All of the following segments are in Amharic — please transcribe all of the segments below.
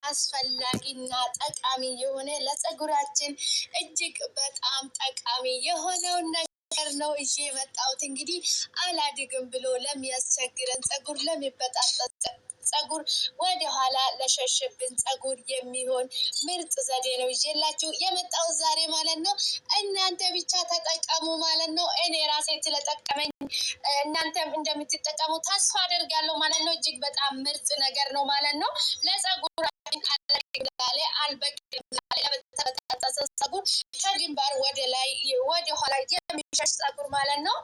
አስፈላጊና ጠቃሚ የሆነ ለፀጉራችን እጅግ በጣም ጠቃሚ የሆነውን ነገር ነው እሺ የመጣሁት። እንግዲህ አላድግም ብሎ ለሚያስቸግረን ፀጉር ለሚበጣጠስ ፀጉር ወደ ኋላ ለሸሽብን ፀጉር የሚሆን ምርጥ ዘዴ ነው ይዤላችሁ የመጣሁት ዛሬ ማለት ነው። እናንተ ብቻ ተጠቀሙ ማለት ነው። እኔ ራሴ ስለጠቀመኝ እናንተም እንደምትጠቀሙ ተስፋ አደርጋለሁ ማለት ነው። እጅግ በጣም ምርጥ ነገር ነው ማለት ነው። ለፀጉራችን አለቅላለ አልበቅላለ ለበተበጣጠሰ ፀጉር ከግንባር ወደ ላይ ወደ ኋላ የሚሸሽ ፀጉር ማለት ነው።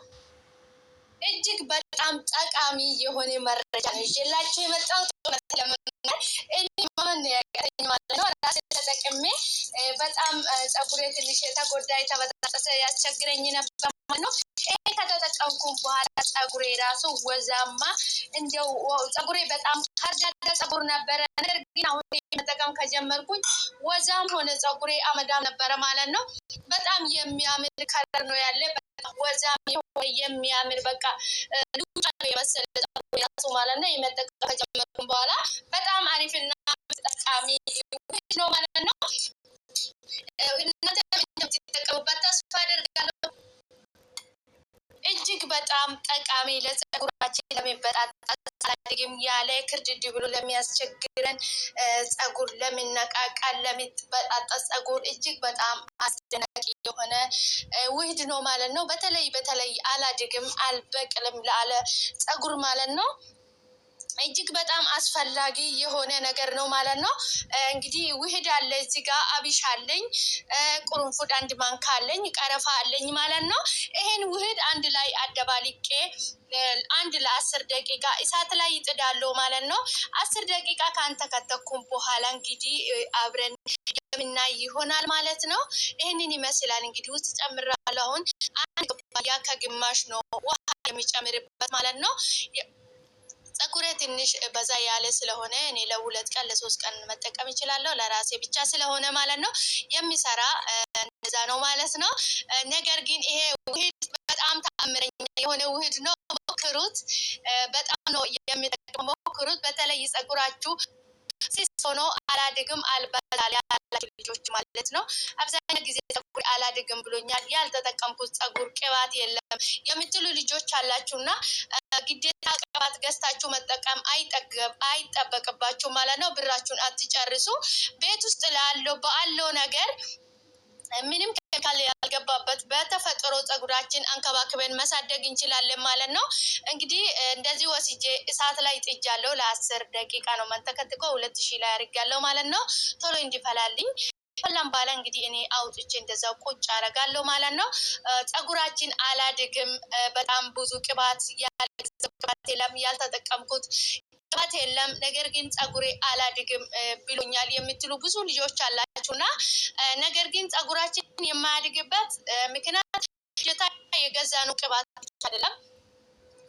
እጅግ በጣም ጠቃሚ የሆነ መረጃ ነው ይዤላችሁ የመጣሁት። እኔ ማን ያቀረኝ ማለት ነው። ራሴ ተጠቅሜ በጣም ፀጉሬ ትንሽ የተጎዳ የተበጣጠሰ ያስቸግረኝ ነበር ማለት ነው። ይሄ ከተጠቀምኩ በኋላ ፀጉሬ ራሱ ወዛማ እንደው ፀጉሬ በጣም ካርዳዳ ፀጉር ነበረ። ነገር ግን አሁን መጠቀም ከጀመርኩኝ ወዛም ሆነ ፀጉሬ አመዳም ነበረ ማለት ነው። በጣም የሚያምር ከለር ነው ያለ ወዛም የሆነ የሚያምር በቃ ሉጫ ነው የመሰለ ፀጉር ያሱ ማለት ነው። የመጠቀም ከጀመርኩ በኋላ በጣም አሪፍና ጠቃሚ ነው ማለት ነው። እናንተ እንደምትጠቀሙበት ተስፋ አደርጋለሁ። እጅግ በጣም ጠቃሚ ለፀጉራችን ለሚበጣጠስ አላድግም ያለ ክርድድ ብሎ ለሚያስቸግረን ፀጉር ለሚነቃቃል ለሚበጣጠስ ፀጉር እጅግ በጣም አስደናቂ የሆነ ውህድ ነው ማለት ነው። በተለይ አላድግም አልበቅልም ላለ ፀጉር ማለት ነው እጅግ በጣም አስፈላጊ የሆነ ነገር ነው ማለት ነው። እንግዲህ ውህድ አለ እዚህ ጋር አቢሽ አለኝ፣ ቁርንፉድ አንድ ማንካ አለኝ፣ ቀረፋ አለኝ ማለት ነው። ይሄን ውህድ አንድ ላይ አደባልቄ አንድ ለ10 ደቂቃ እሳት ላይ ይጥዳለሁ ማለት ነው። 10 ደቂቃ ካንተከተኩም በኋላ እንግዲህ አብረን የምናይ ይሆናል ማለት ነው። ይሄንን ይመስላል እንግዲህ ውስጥ ጨምራለሁ። አሁን አንድ ኩባያ ከግማሽ ነው ውሃ የሚጨምርበት ማለት ነው። ፀጉሬ ትንሽ በዛ ያለ ስለሆነ እኔ ለ2 ቀን ለ3 ቀን መጠቀም እችላለሁ። ለራሴ ብቻ ስለሆነ ማለት ነው የሚሰራ እንደዛ ነው ማለት ነው። ነገር ግን ይሄ ውህድ በጣም ተአምረኛ የሆነ ውህድ ነው። ሞክሩት። በጣም ነው የሚጠቅመው። ሞክሩት። በተለይ ፀጉራችሁ ሲስ ሆኖ አላድግም አልበዛል ያላችሁ ልጆች ማለት ነው። አብዛኛው ጊዜ ፀጉር አላድግም ብሎኛል ያልተጠቀምኩት ፀጉር ቅባት የለም የምትሉ ልጆች አላችሁና ግዴታ ቅባት ገዝታችሁ መጠቀም አይጠበቅባችሁ ማለት ነው። ብራችሁን አትጨርሱ። ቤት ውስጥ ባለው ነገር ምንም ኬሚካል ያልገባበት በተፈጥሮ ፀጉራችን አንከባክበን ማሳደግ እንችላለን ማለት ነው። እንግዲህ እንደዚህ ወስጄ እሳት ላይ ጥጃለሁ። ለ10 ደቂቃ ነው መንተከትከው 2000 ላይ አድርጋለሁ ማለት ነው። ቶሎ እንዲፈላልኝ ፈላም ባላ እንግዲህ እኔ አውጥቼ እንደዛው ቁጭ አደርጋለሁ ማለት ነው። ፀጉራችን አላድግም በጣም ብዙ ቅባት ያልተጠቀምኩት ቅባት የለም ነገር ግን ፀጉሬ አላድግም ብሎኛል የምትሉ ብዙ ልጆች አላችሁና ነገር ግን ፀጉራችን የማያድግበት ምክንያት የገዛነው ቅባት አይደለም።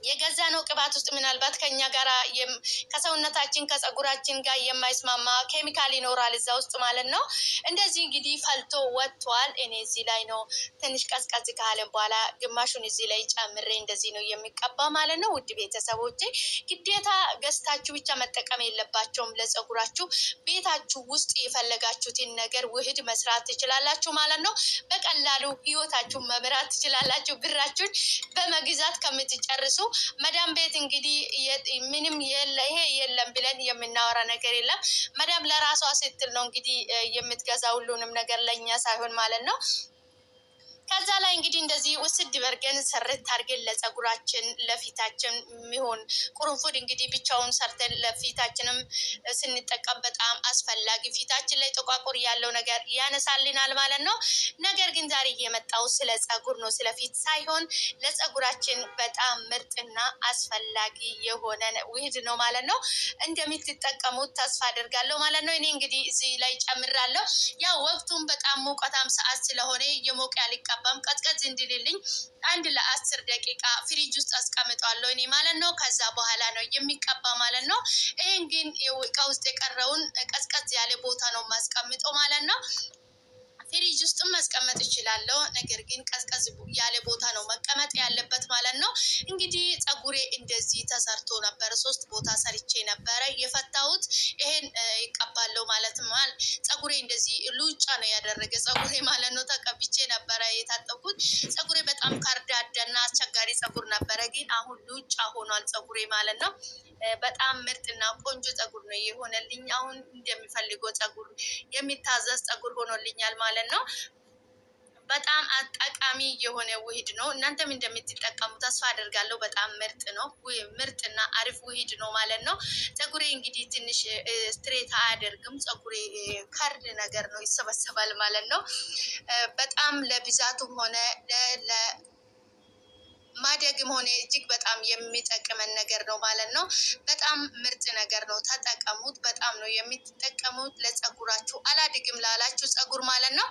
የገዛነው ቅባት ውስጥ ምናልባት ከኛ ጋር ከሰውነታችን ከፀጉራችን ጋር የማይስማማ ኬሚካል ይኖራል እዛ ውስጥ ማለት ነው። እንደዚህ እንግዲህ ፈልቶ ወጥቷል። እኔ እዚህ ላይ ነው ትንሽ ቀዝቀዝ ካለ በኋላ ግማሹን እዚህ ላይ ጨምሬ እንደዚህ ነው የሚቀባ ማለት ነው። ውድ ቤተሰቦቼ ግዴታ ገዝታችሁ ብቻ መጠቀም የለባቸውም። ለፀጉራችሁ ቤታችሁ ውስጥ የፈለጋችሁትን ነገር ውህድ መስራት ትችላላችሁ ማለት ነው። በቀላሉ ህይወታችሁን መምራት ትችላላችሁ። ብራችሁን በመግዛት ከምትጨርሱ መዳም ቤት እንግዲህ ምንም ይሄ የለም ብለን የምናወራ ነገር የለም። መዳም ለራሷ ስትል ነው እንግዲህ የምትገዛ ሁሉንም ነገር ለኛ ሳይሆን ማለት ነው። ከዛ ላይ እንግዲህ እንደዚህ ውስድ በርገን ሰርት አድርገን ለፀጉራችን ለፊታችን የሚሆን ቁርንፉድ እንግዲህ ብቻውን ሰርተን ለፊታችንም ስንጠቀም በጣም አስፈላጊ ፊታችን ላይ ጥቋቁር ያለው ነገር ያነሳልናል ማለት ነው። ነገር ግን ዛሬ የመጣው ስለ ፀጉር ነው፣ ስለፊት ሳይሆን ለፀጉራችን በጣም ምርጥና አስፈላጊ የሆነ ውህድ ነው ማለት ነው። እንደምትጠቀሙት ተስፋ አደርጋለሁ ማለት ነው። እኔ እንግዲህ እዚህ ላይ ጨምራለሁ። ያው ወቅቱም በጣም ሙቀታም ሰዓት ስለሆነ የሞቀ ያልቀባም ቀዝቀዝ እንዲልልኝ አንድ ለ10 ደቂቃ ፍሪጅ ውስጥ አስቀምጣለሁ እኔ ማለት ነው። ከዛ በኋላ ነው የሚቀባ ማለት ነው። ይሄን ግን እቃ ውስጥ የቀረውን ቀዝቀዝ ያለ ቦታ ነው ማስቀምጠው ማለት ነው። ፍሪጅ ውስጥም ማስቀመጥ እችላለሁ። ነገር ግን ቀዝቀዝ ያለ ቦታ ነው መቀመጥ ያለበት ማለት ነው። እንግዲህ ፀጉሬ እንደዚህ ተሰርቶ ነበር። 3 ቦታ ሰርቼ ነበረ የፈታሁት። ይሄን ይቀባለሁ ማለት ነው። ፀጉሬ እንደዚህ ሉጫ ነው ያደረገ ፀጉሬ ማለት ነው። ተቀብቼ ነበረ የታጠብኩት። ፀጉሬ በጣም ካርዳዳና አስቸጋሪ ፀጉር ነበረ፣ ግን አሁን ሉጫ ሆኗል ፀጉሬ ማለት ነው። በጣም ምርጥና ቆንጆ ፀጉር ነው የሆነልኝ። አሁን እንደሚፈልገው ፀጉር የሚታዘዝ ፀጉር ሆኖልኛል ማለት ነው። በጣም ጠቃሚ የሆነ ውህድ ነው። እናንተም እንደምትጠቀሙ ተስፋ አደርጋለሁ። በጣም ምርጥ ነው፣ ምርጥና አሪፍ ውህድ ነው ማለት ነው። ፀጉሬ እንግዲህ ትንሽ ስትሬት አያደርግም። ፀጉሬ ከርድ ነገር ነው፣ ይሰበሰባል ማለት ነው። በጣም ለብዛቱም ሆነ ማደግም ሆነ እጅግ በጣም የሚጠቅመን ነገር ነው ማለት ነው። በጣም ምርጥ ነገር ነው፣ ተጠቀሙት። በጣም ነው የምትጠቀሙት ለፀጉራችሁ። አላድግም ላላችሁ ፀጉር ማለት ነው።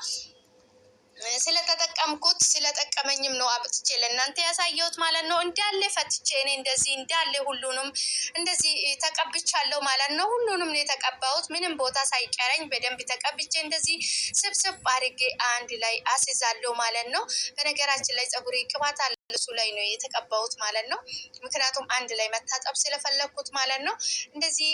ስለተጠቀምኩት ስለጠቀመኝም ነው አብጥቼ ለእናንተ ያሳየሁት ማለት ነው። እንዳለ ፈትቼ እኔ እንደዚህ እንዳለ ሁሉንም እንደዚህ ተቀብቻለሁ ማለት ነው። ሁሉንም ነው የተቀባሁት፣ ምንም ቦታ ሳይቀረኝ በደንብ ተቀብቼ እንደዚህ ስብስብ አድርጌ አንድ ላይ አስይዛለሁ ማለት ነው። በነገራችን ላይ ፀጉሬ ቅባት አለ እሱ ላይ ነው የተቀባሁት ማለት ነው። ምክንያቱም አንድ ላይ መታጠብ ስለፈለግኩት ማለት ነው። እንደዚህ